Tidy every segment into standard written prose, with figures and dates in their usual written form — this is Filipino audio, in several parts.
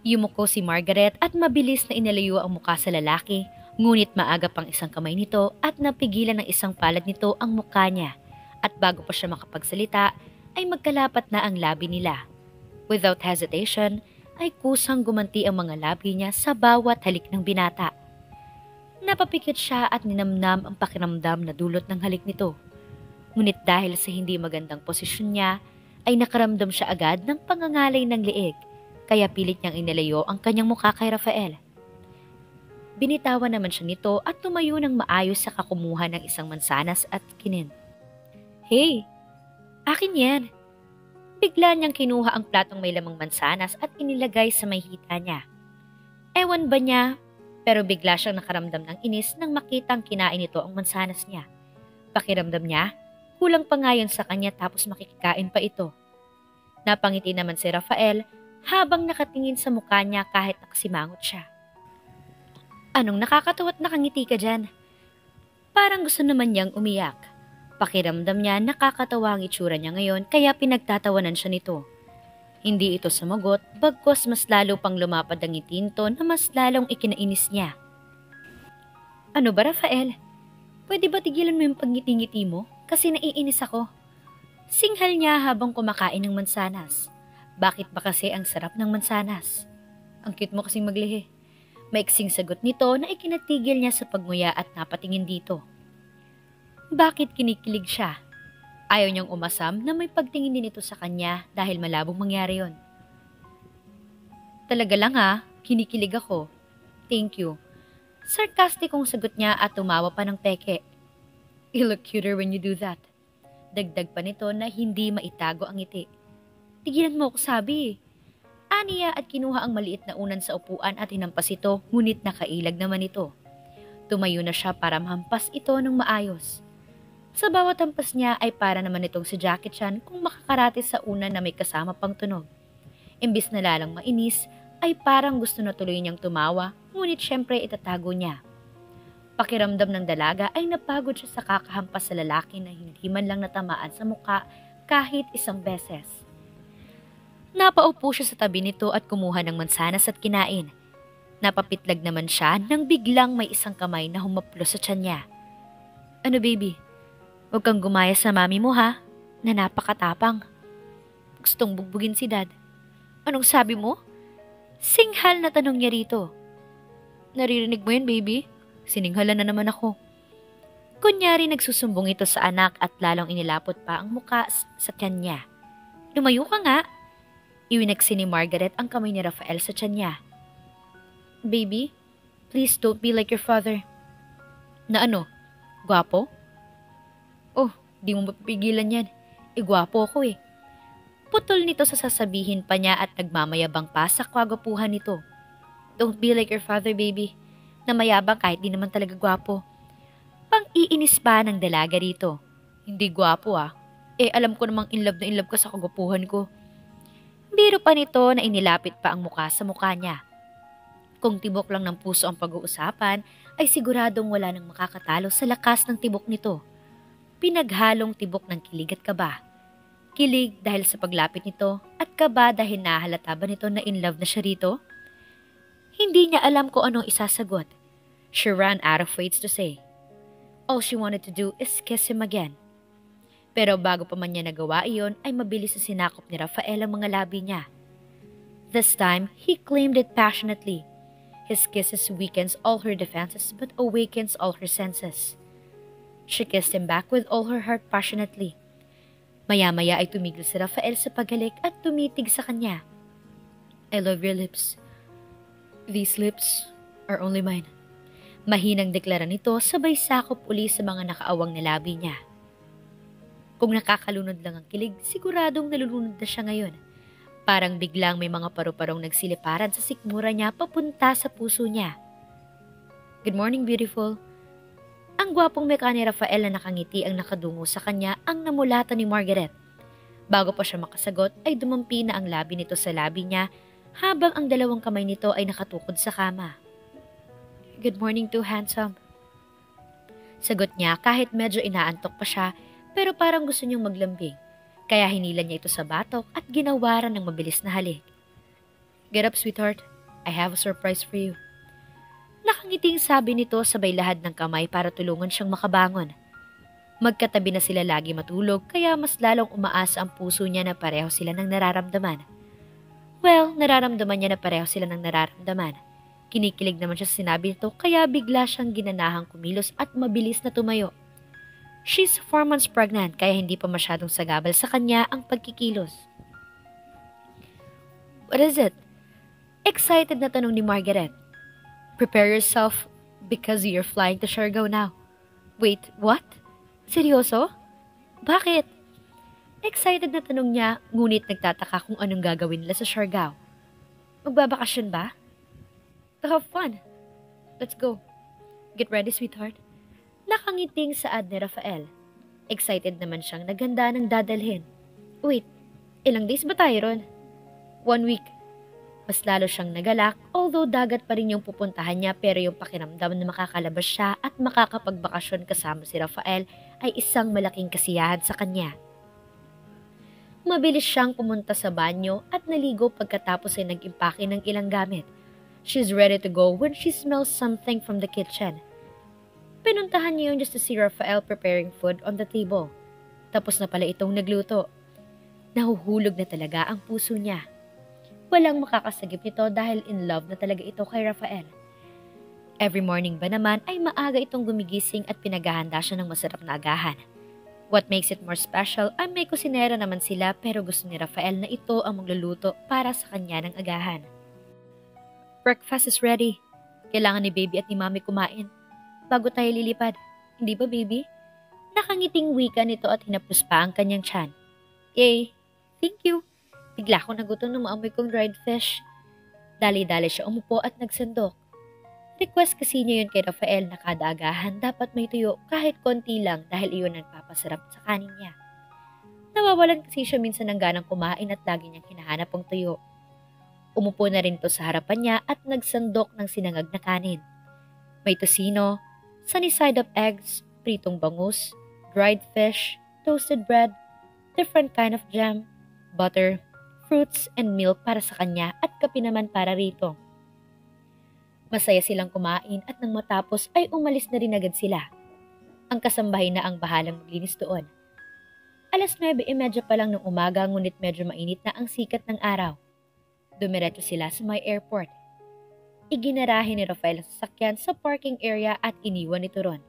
Yumuko si Margaret at mabilis na inalayo ang mukha sa lalaki, ngunit maaga pang isang kamay nito at napigilan ng isang palad nito ang mukha niya. At bago pa siya makapagsalita, ay magkalapat na ang labi nila. Without hesitation, ay kusang gumanti ang mga labi niya sa bawat halik ng binata. Napapikit siya at ninamnam ang pakiramdam na dulot ng halik nito. Ngunit dahil sa hindi magandang posisyon niya, ay nakaramdam siya agad ng pangangalay ng liig, kaya pilit niyang inalayo ang kanyang mukha kay Rafael. Binitawan naman siya nito at tumayo ng maayos sa kakumuha ng isang mansanas at kinin. Hey, akin yan. Bigla niyang kinuha ang platong may lamang mansanas at inilagay sa may hita niya. Ewan ba niya, pero bigla siyang nakaramdam ng inis nang makitang kinain nito ang mansanas niya. Pakiramdam niya, kulang pa nga yun sa kanya tapos makikikain pa ito. Napangiti naman si Rafael habang nakatingin sa mukha niya kahit nakasimangot siya. Anong nakakatawa't nakangiti ka dyan? Parang gusto naman niyang umiyak. Pakiramdam niya nakakatawa ang itsura niya ngayon kaya pinagtatawanan siya nito. Hindi ito sumagot, bagkos mas lalo pang lumapad ang ngiti nito na mas lalong ikinainis niya. Ano ba, Rafael? Pwede ba tigilan mo yung pagngiti-ngiti mo? Kasi naiinis ako. Singhal niya habang kumakain ng mansanas. Bakit ba kasi ang sarap ng mansanas? Ang cute mo kasing maglihi. Maiksing sagot nito na ikinatigil niya sa pagmuya at napatingin dito. Bakit kinikilig siya? Ayaw niyang umasam na may pagtingin din ito sa kanya dahil malabong mangyari yon. Talaga lang ha, kinikilig ako. Thank you. Sarkastikong sagot niya at tumawa pa ng peke. You look cuter when you do that. Dagdag pa nito na hindi maitago ang ngiti. Tigilan mo ako sabi. Aniya at kinuha ang maliit na unan sa upuan at hinampas ito, ngunit nakailag naman ito. Tumayo na siya para mahampas ito ng maayos. Sa bawat hampas niya ay para naman itong si Jackie Chan kung makakarate sa unan na may kasama pang tunog. Imbis na lalang mainis, ay parang gusto na tuloy niyang tumawa, ngunit syempre itatago niya. Pakiramdam ng dalaga ay napagod siya sa kakahampas sa lalaki na hindi man lang natamaan sa muka kahit isang beses. Napaupo siya sa tabi nito at kumuha ng mansanas at kinain. Napapitlag naman siya nang biglang may isang kamay na humaplos sa tiyan niya. Ano baby? Huwag kang gumaya sa mami mo ha, na napakatapang. Gustong bugbugin si dad. Anong sabi mo? Singhal na tanong niya rito. Naririnig mo yun baby? Sininghalan na naman ako. Kunyari nagsusumbong ito sa anak at lalong inilapot pa ang muka sa tiyan niya. Lumayo ka nga. Iwinagsi ni Margaret ang kamay ni Rafael sa tiyan niya. Baby, please don't be like your father. Na ano? Gwapo? Oh, di mo mapipigilan yan. Gwapo ako eh. Putol nito sa sasabihin pa niya at nagmamayabang pa sa kwagapuhan nito. Don't be like your father, baby. Na mayabang kahit di naman talaga gwapo. Pang-iinis pa ng dalaga rito. Hindi gwapo ah. Alam ko namang in love ka sa kagwapuhan ko. Biro pa nito na inilapit pa ang muka sa mukha niya. Kung tibok lang ng puso ang pag-uusapan, ay siguradong wala nang makakatalo sa lakas ng tibok nito. Pinaghalong tibok ng kilig at kaba. Kilig dahil sa paglapit nito at kaba dahil nahalata ba nito na in love na siya rito? Hindi niya alam kung anong isasagot. She ran out of words to say. All she wanted to do is kiss him again. Pero bago pa man niya nagawa iyon ay mabilis na sinakop ni Rafael ang mga labi niya. This time, he claimed it passionately. His kisses weakens all her defenses but awakens all her senses. She kissed him back with all her heart passionately. Maya-maya ay tumigil si Rafael sa paghalik at tumitig sa kanya. I love your lips. These lips are only mine. Mahinang deklara nito sabay sakop uli sa mga nakaawang na labi niya. Kung nakakalunod lang ang kilig, siguradong nalulunod na siya ngayon. Parang biglang may mga paru-parong nagsiliparan sa sikmura niya papunta sa puso niya. Good morning, beautiful. Ang gwapong mekha ni Rafael na nakangiti ang nakadungo sa kanya ang namulatan ni Margaret. Bago pa siya makasagot ay dumampi na ang labi nito sa labi niya habang ang dalawang kamay nito ay nakatukod sa kama. Good morning too, handsome. Sagot niya kahit medyo inaantok pa siya pero parang gusto niyang maglambing. Kaya hinila niya ito sa batok at ginawaran ng mabilis na halik. Get up, sweetheart. I have a surprise for you. Nakangiting sabi nito sabay lahad ng kamay para tulungan siyang makabangon. Magkatabi na sila lagi matulog kaya mas lalong umaasa ang puso niya na pareho sila ng nararamdaman. Well, nararamdaman niya na pareho sila ng nararamdaman. Kinikilig naman siya sa sinabi nito kaya bigla siyang ginanahang kumilos at mabilis na tumayo. She's 4 months pregnant kaya hindi pa masyadong sagabal sa kanya ang pagkikilos. What is it? Excited na tanong ni Margaret. Prepare yourself because you're flying to Siargao now. Wait, what? Seryoso? Bakit? Excited na tanong niya, ngunit nagtataka kung anong gagawin nila sa Siargao. Magbabakasyon ba? To have fun. Let's go. Get ready, sweetheart. Nakangiting saad ni Rafael. Excited naman siyang naghanda ng dadalhin. Wait, ilang days ba tayo ron? 1 week. Mas lalo siyang nagalak, although dagat pa rin yung pupuntahan niya pero yung pakiramdam na makakalabas siya at makakapagbakasyon kasama si Rafael ay isang malaking kasiyahan sa kanya. Mabilis siyang pumunta sa banyo at naligo pagkatapos ay nag-impake ng ilang gamit. She's ready to go when she smells something from the kitchen. Pinuntahan niya yun just to see Rafael preparing food on the table. Tapos na pala itong nagluto. Nahuhulog na talaga ang puso niya. Walang makakasagip nito dahil in love na talaga ito kay Rafael. Every morning ba naman ay maaga itong gumigising at pinaghahanda siya ng masarap na agahan. What makes it more special ay may kusinera naman sila pero gusto ni Rafael na ito ang magluluto para sa kanya ng agahan. Breakfast is ready. Kailangan ni baby at ni mami kumain bago tayo lilipad. Hindi ba baby? Nakangiting wika nito at hinaplos pa ang kanyang tiyan. Yay! Thank you! Bigla akong nagutom nung maamoy kong dried fish. Dali-dali siya umupo at nagsandok. Request kasi niya yun kay Rafael na kada agahan dapat may tuyo kahit konti lang dahil iyon ang papasarap sa kanin niya. Nawawalan kasi siya minsan ng ganang kumain at lagi niyang hinahanap ang tuyo. Umupo na rin ito sa harapan niya at nagsandok ng sinangag na kanin. May tosino, sunny side up eggs, pritong bangus, dried fish, toasted bread, different kind of jam, butter, fruits and milk para sa kanya at kape naman para rito. Masaya silang kumain at nang matapos ay umalis na rin agad sila. Ang kasambahay na ang bahalang maglinis doon. 9:30 pa lang ng umaga ngunit medyo mainit na ang sikat ng araw. Dumiretso sila sa may airport. Iginarahe ni Rafael ang sasakyan sa parking area at iniwan ito ron.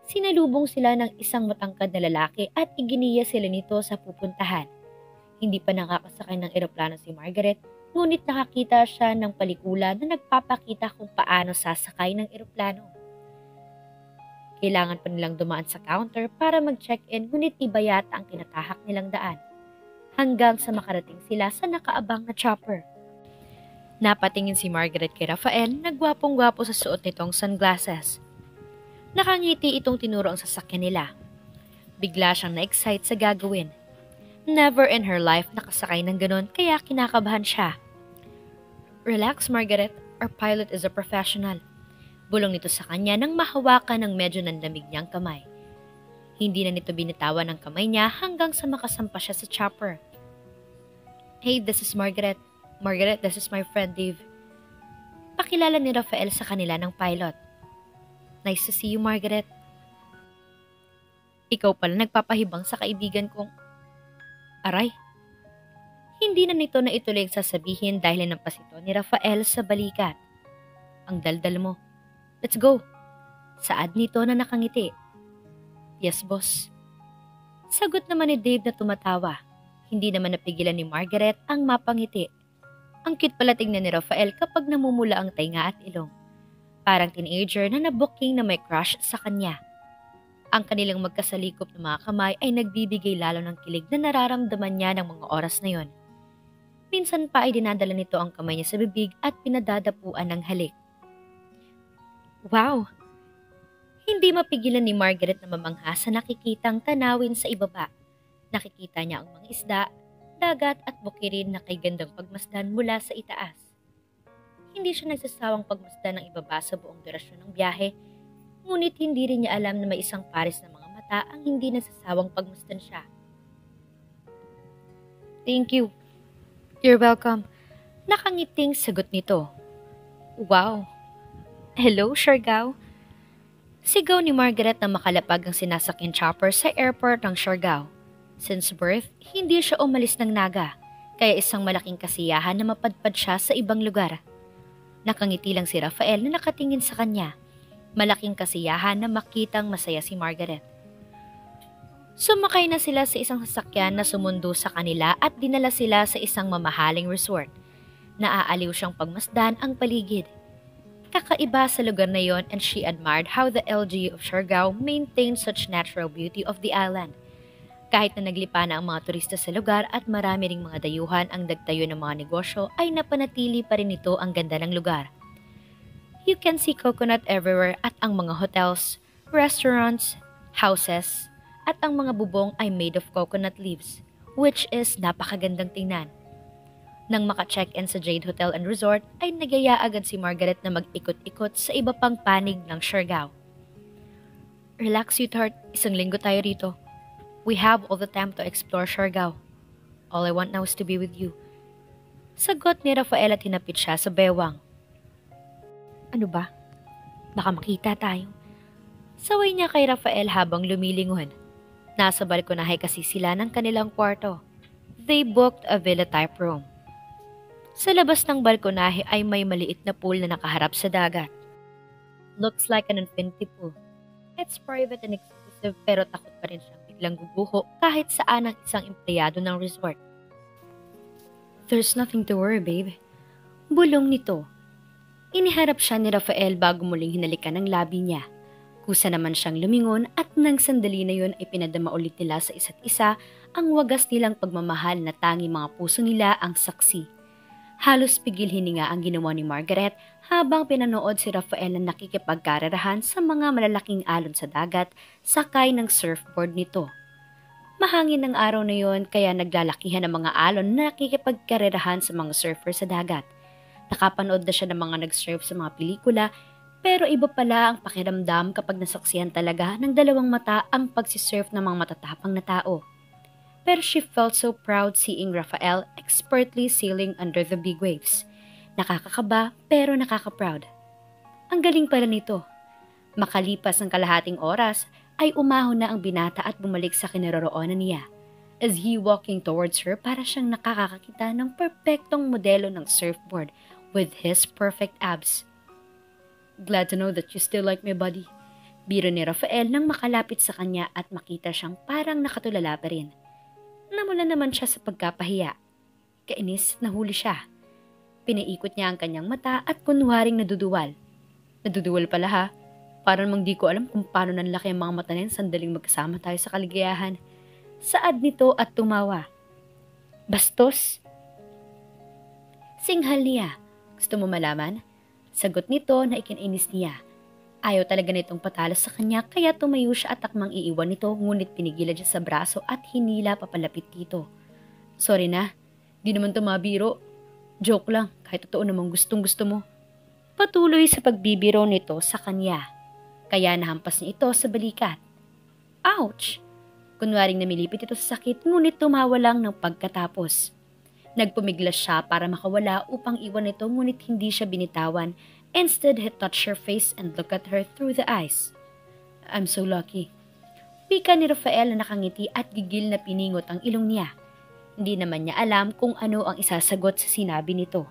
Sinalubong sila ng isang matangkad na lalaki at iginiya sila nito sa pupuntahan. Hindi pa nakakasakay ng eroplano si Margaret, ngunit nakakita siya ng palikula na nagpapakita kung paano sasakay ng eroplano. Kailangan pa nilang dumaan sa counter para mag-check-in ngunit iba yata ang tinatahak nilang daan. Hanggang sa makarating sila sa nakaabang na chopper. Napatingin si Margaret kay Rafael na gwapong-gwapo sa suot nitong sunglasses. Nakangiti itong tinuro ang sasakyan nila. Bigla siyang na-excite sa gagawin. Never in her life nakasakay ng ganon kaya kinakabahan siya. Relax, Margaret. Our pilot is a professional. Bulong nito sa kanya nang mahawakan ng medyo nanlamig niyang kamay. Hindi na nito binitawan ang kamay niya hanggang sa makasampa siya sa chopper. Hey, this is Margaret. Margaret, this is my friend Dave. Pakilala ni Rafael sa kanila ng pilot. Nice to see you, Margaret. Ikaw pala nagpapahibang sa kaibigan kong... Aray. Hindi na nito na ituloy ang sasabihin dahil nampas ito ni Rafael sa balikat. Ang daldal mo. Let's go. Saad nito na nakangiti. Yes, boss. Sagot naman ni Dave na tumatawa. Hindi naman napigilan ni Margaret ang mapangiti. Ang cute pala tingnan ni Rafael kapag namumula ang tainga at ilong. Parang teenager na nabuking na may crush sa kanya. Ang kanilang magkasalikop na mga kamay ay nagbibigay lalo ng kilig na nararamdaman niya ng mga oras na yon. Minsan pa ay dinadala nito ang kamay niya sa bibig at pinadadapuan ng halik. Wow! Hindi mapigilan ni Margaret na mamangha sa nakikitang tanawin sa ibaba. Nakikita niya ang mga isda, dagat at bukirin na kay gandang pagmasdan mula sa itaas. Hindi siya nagsasawang pagmasdan ng ibaba sa buong durasyon ng biyahe, ngunit hindi rin niya alam na may isang pares ng mga mata ang hindi nagsasawang pagmasdan siya. Thank you. You're welcome. Nakangiting sagot nito. Wow! Hello, Siargao? Sigaw ni Margaret na makalapag ang sinasakyan chopper sa airport ng Siargao. Since birth, hindi siya umalis ng Naga, kaya isang malaking kasiyahan na mapadpad siya sa ibang lugar. Nakangiti lang si Rafael na nakatingin sa kanya. Malaking kasiyahan na makitang masaya si Margaret. Sumakay na sila sa isang sasakyan na sumundo sa kanila at dinala sila sa isang mamahaling resort. Naaaliw siyang pagmasdan ang paligid. Kakaiba sa lugar na yon, and she admired how the LGU of Siargao maintained such natural beauty of the island. Kahit na naglipa na ang mga turista sa lugar at marami ring mga dayuhan ang nagtayo ng mga negosyo, ay napanatili pa rin ito ang ganda ng lugar. You can see coconut everywhere at ang mga hotels, restaurants, houses, at ang mga bubong ay made of coconut leaves, which is napakagandang tingnan. Nang maka-check-in sa Jade Hotel and Resort, ay nagyaya agad si Margaret na mag-ikot-ikot sa iba pang panig ng Siargao. Relax, sweetheart. Isang linggo tayo rito. We have all the time to explore Siargao. All I want now is to be with you. Sagot ni Rafael at hinapit siya sa bewang. Ano ba? Baka makita tayo. Saway niya kay Rafael habang lumilingon. Nasa balkonahe kasi sila ng kanilang kwarto. They booked a villa-type room. Sa labas ng balkonahe ay may maliit na pool na nakaharap sa dagat. Looks like an infinity pool. It's private and exclusive pero takot pa rin siyang biglang guguho kahit saan ang isang empleyado ng resort. There's nothing to worry, babe. Bulong nito. Iniharap siya ni Rafael bago muling hinalikan ng labi niya. Kusa naman siyang lumingon at nang sandali na yun ay pinadama ulit nila sa isa't isa ang wagas nilang pagmamahal na tanging mga puso nila ang saksi. Halos pigil hininga ang ginawa ni Margaret habang pinanood si Rafael na nakikipagkarerahan sa mga malalaking alon sa dagat sakay ng surfboard nito. Mahangin ang araw na yon kaya naglalakihan ang mga alon na nakikipagkarerahan sa mga surfer sa dagat. Nakapanood na siya ng mga nag-surf sa mga pelikula pero iba pala ang pakiramdam kapag nasaksihan talaga ng dalawang mata ang pagsisurf ng mga matatapang na tao. Pero she felt so proud seeing Rafael expertly sailing under the big waves. Nakakakaba pero nakaka-proud. Ang galing pala nito. Makalipas ang kalahating oras ay umahon na ang binata at bumalik sa kinaroroonan niya. As he walking towards her para siyang nakakakita ng perpektong modelo ng surfboard with his perfect abs. Glad to know that you still like my body. Biro ni Rafael nang makalapit sa kanya at makita siyang parang nakatulala pa rin. Namula naman siya sa pagkapahiya. Kainis, nahuli siya. Pinaikot niya ang kanyang mata at kunwaring naduduwal. Naduduwal pala ha. Parang mang di ko alam kung paano nanlaki ang mga mata niyan sandaling magkasama tayo sa kaligayahan. Saad nito at tumawa. Bastos? Singhal niya. Gusto mo malaman? Sagot nito na ikininis niya. Ayaw talaga nitong patalas sa kanya kaya tumayo siya at takmang iiwan nito ngunit pinigilan siya sa braso at hinila papalapit dito. Sorry na, di naman to mabiro. Joke lang, kahit totoo namang gustong gusto mo. Patuloy sa pagbibiro nito sa kanya. Kaya nahampas niya ito sa balikat. Ouch! Kunwaring namilipit ito sa sakit ngunit tumawa lang ng pagkatapos. Nagpumiglas siya para makawala upang iwan ito ngunit hindi siya binitawan. Instead, he touched her face and looked at her through the eyes. I'm so lucky. Pika ni Rafael na nakangiti at gigil na piningot ang ilong niya. Hindi naman niya alam kung ano ang isasagot sa sinabi nito.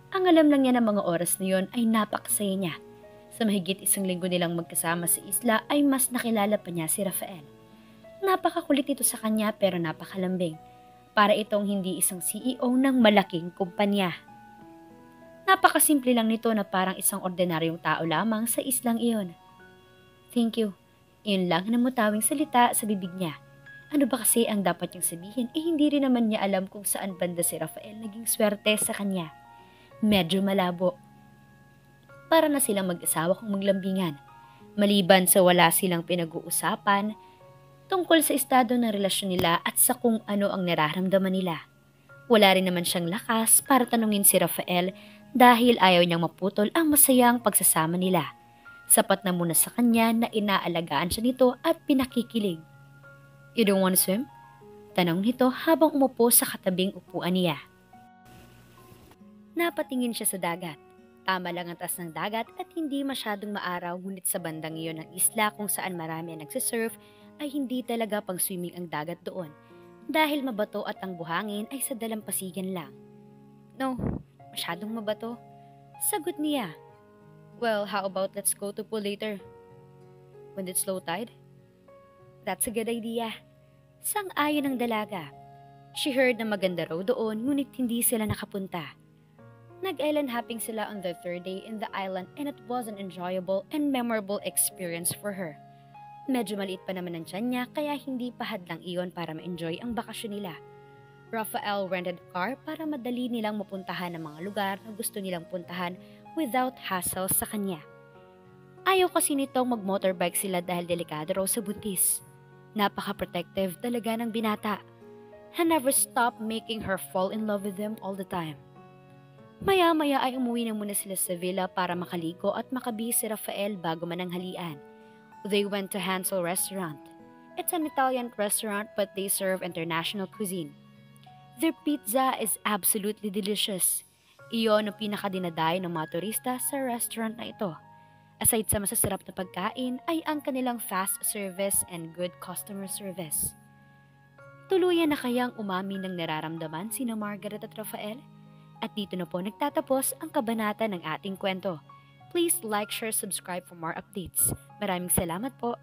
Ang alam lang niya ng mga oras na yon ay napakasaya niya. Sa mahigit isang linggo nilang magkasama sa isla ay mas nakilala pa niya si Rafael. Napakakulit ito sa kanya pero napakalambing. Para itong hindi isang CEO ng malaking kumpanya. Napakasimple lang nito na parang isang ordinaryong tao lamang sa islang iyon. Thank you. Iyon lang na mutawing salita sa bibig niya. Ano ba kasi ang dapat niyang sabihin? Hindi rin naman niya alam kung saan banda si Rafael naging swerte sa kanya. Medyo malabo. Para na silang mag-asawa kung maglambingan. Maliban sa wala silang pinag-uusapan tungkol sa estado ng relasyon nila at sa kung ano ang nararamdaman nila. Wala rin naman siyang lakas para tanungin si Rafael dahil ayaw niyang maputol ang masayang pagsasama nila. Sapat na muna sa kanya na inaalagaan siya nito at pinakikilig. You don't want to swim? Tanong nito habang umupo sa katabing upuan niya. Napatingin siya sa dagat. Tama lang ang taas ng dagat at hindi masyadong maaraw, ngunit sa bandang iyon ng isla kung saan marami ang nagsisurf ay hindi talaga pang swimming ang dagat doon dahil mabato at ang buhangin ay sa dalampasigan lang. No, masyadong mabato. Sagot niya. Well, how about let's go to pool later? When it's low tide? That's a good idea. Sang-ayon ng dalaga. She heard na maganda raw doon ngunit hindi sila nakapunta. Nag-island hopping sila on the third day in the island and it was an enjoyable and memorable experience for her. Medyo maliit pa naman ang tiyan niya kaya hindi pa hadlang iyon para ma-enjoy ang bakasyon nila. Rafael rented a car para madali nilang mapuntahan ang mga lugar na gusto nilang puntahan without hassle sa kanya. Ayaw kasi nitong mag-motorbike sila dahil delikado raw sa buntis. Napaka-protective talaga ng binata. He never stopped making her fall in love with him all the time. Maya-maya ay umuwi na muna sila sa villa para makaligo at makabihis si Rafael bago mananghalian. They went to Hansel Restaurant. It's an Italian restaurant but they serve international cuisine. Their pizza is absolutely delicious. Iyon ang pinakadinadayo ng mga turista sa restaurant na ito. Aside sa masasarap na pagkain ay ang kanilang fast service and good customer service. Tuluyan na kayang umami ng nararamdaman sina Margaret at Rafael? At dito na po nagtatapos ang kabanata ng ating kwento. Please like, share, subscribe for more updates. Maraming salamat po.